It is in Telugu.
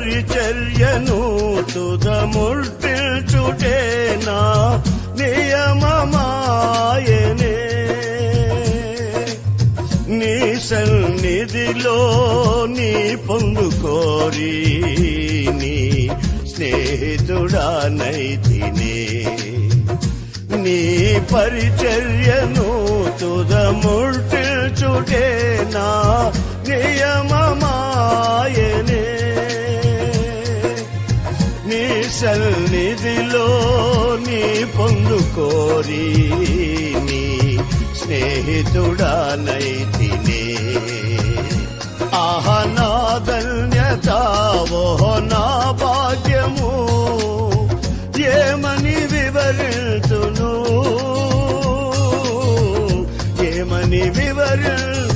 పరిచర్యను తుదముట్టిల్చుటే నా నియమమాయనే నీ సన్నిధిలో నీ పొందుకోరి నీ స్నేహితుడానైతినే నీ పరిచర్యను తుదముట్టిల్చుటే నా నియమమాయనే నీ సన్నిధిలో నీ పొందుకోరి నీ స్నేహితుడానైతినే ఆహ నా ధన్యత ఓహో నా భాగ్యము ఏమని వివరింతును ఏమని వివరింతును